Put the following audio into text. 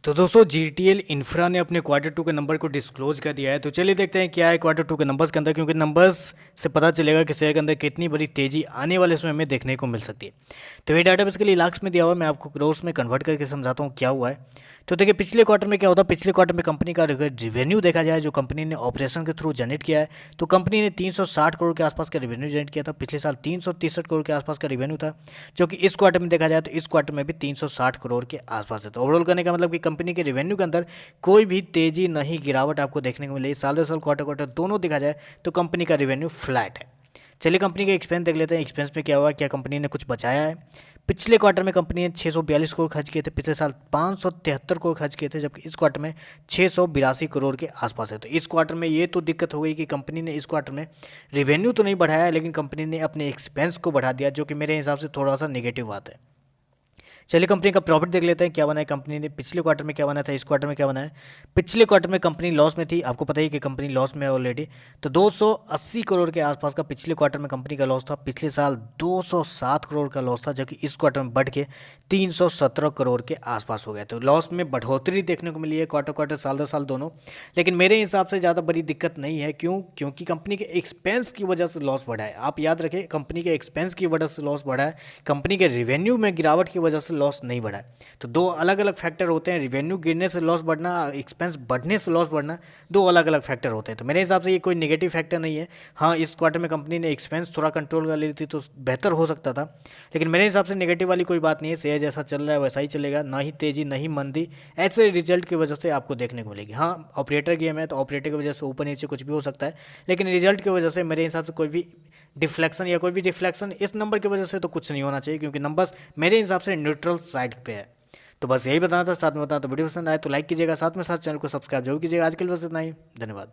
तो दोस्तों GTL infra ने अपने क्वार्टर टू के नंबर को डिस्क्लोज कर दिया है। तो चलिए देखते हैं क्या है क्वार्टर टू के नंबर्स के अंदर, क्योंकि नंबर्स से पता चलेगा कि शेयर के अंदर कितनी बड़ी तेजी आने वाले समय में देखने को मिल सकती है। तो ये डाटा बेसिकली लाख्स में दिया हुआ है, मैं आपको करोड़ में कन्वर्ट करके समझाता हूँ क्या हुआ है। तो देखिए पिछले क्वार्टर में क्या होता है, पिछले क्वार्टर में कंपनी का रिवेन्यू देखा जाए जो कंपनी ने ऑपरेशन के थ्रू जनरेट किया है, तो कंपनी ने 360 करोड़ के आसपास का रिवेन्यू जनरेट किया था। पिछले साल 363 करोड़ के आसपास का रिवेन्यू था, जो कि इस क्वार्टर में देखा जाए तो इस क्वार्टर में भी 360 करोड़ के आसपास है। तो ओवरऑल करने का मतलब कि कंपनी के रिवेन्यू के अंदर कोई भी तेजी नहीं गिरावट आपको देखने को मिलेगी। साल दर साल क्वार्टर क्वार्टर दोनों देखा जाए तो कंपनी का रिवेन्यू फ्लैट है। चलिए कंपनी के एक्सपेंस देख लेते हैं, एक्सपेंस में क्या हुआ, क्या कंपनी ने कुछ बचाया है। पिछले क्वार्टर में कंपनी ने 642 करोड़ खर्च किए थे, पिछले साल 573 करोड़ खर्च किए थे, जबकि इस क्वार्टर में 682 करोड़ के आसपास है। तो इस क्वार्टर में ये तो दिक्कत हो गई कि कंपनी ने इस क्वार्टर में रिवेन्यू तो नहीं बढ़ाया, लेकिन कंपनी ने अपने एक्सपेंस को बढ़ा दिया, जो कि मेरे हिसाब से थोड़ा सा नेगेटिव बात है। चलिए कंपनी का प्रॉफिट देख लेते हैं क्या बना है कंपनी ने। पिछले क्वार्टर में क्या बना था, इस क्वार्टर में क्या बना है। पिछले क्वार्टर में कंपनी लॉस में थी, आपको पता ही कि कंपनी लॉस में है ऑलरेडी। तो 280 करोड़ के आसपास का पिछले क्वार्टर में कंपनी का लॉस था। पिछले साल 207 करोड़ का लॉस था, जबकि इस क्वार्टर में बढ़ के 317 करोड़ के आसपास हो गया। तो लॉस में बढ़ोतरी देखने को मिली है क्वार्टर क्वार्टर, साल दर साल दोनों। लेकिन मेरे हिसाब से ज़्यादा बड़ी दिक्कत नहीं है। क्यों? क्योंकि कंपनी के एक्सपेंस की वजह से लॉस बढ़ा है। आप याद रखें, कंपनी के एक्सपेंस की वजह से लॉस बढ़ा है, कंपनी के रिवेन्यू में गिरावट की वजह से लॉस नहीं बढ़ा है। तो दो अलग अलग फैक्टर होते हैं, रिवेन्यू गिरने से लॉस बढ़ना, एक्सपेंस बढ़ने से लॉस बढ़ना, दो अलग अलग फैक्टर होते हैं। तो मेरे हिसाब से ये कोई नेगेटिव फैक्टर नहीं है। हाँ, इस क्वार्टर में कंपनी ने एक्सपेंस थोड़ा कंट्रोल कर ली थी तो बेहतर हो सकता था, लेकिन मेरे हिसाब से नेगेटिव वाली कोई बात नहीं है। शेयर जैसा चल रहा है वैसा ही चलेगा, ना ही तेजी ना ही मंदी ऐसे रिजल्ट की वजह से आपको देखने को मिलेगी। हाँ, ऑपरेटर गेम है तो ऑपरेटर की वजह से ऊपर नीचे कुछ भी हो सकता है, लेकिन रिजल्ट की वजह से मेरे हिसाब से कोई भी डिफ्लेक्शन इस नंबर की वजह से तो कुछ नहीं होना चाहिए, क्योंकि नंबर्स मेरे हिसाब से न्यूट्रल साइड पे है। तो बस यही बताना था, साथ में बताना। तो वीडियो पसंद आए तो लाइक कीजिएगा, साथ में साथ चैनल को सब्सक्राइब जरूर कीजिएगा। आज के लिए बस इतना ही, धन्यवाद।